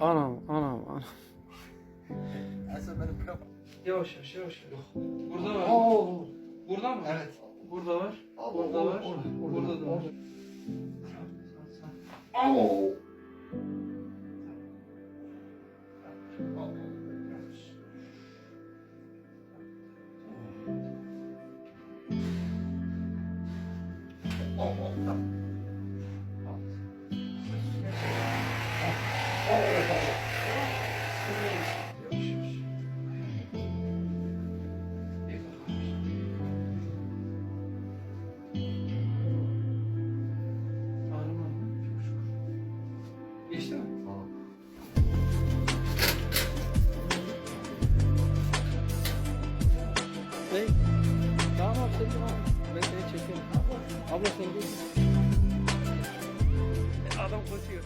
Anam, anam, anam. Aslında benim bırak. Yavaş yavaş yavaş. Burada var. Oo. Burada mı? Evet. Burada var. Aa, Burada var. orada, Burada da var. Oo. Geçti mi? Hey. Tamam abi sen devam et. Ben seni çekerim. Abla sen gel.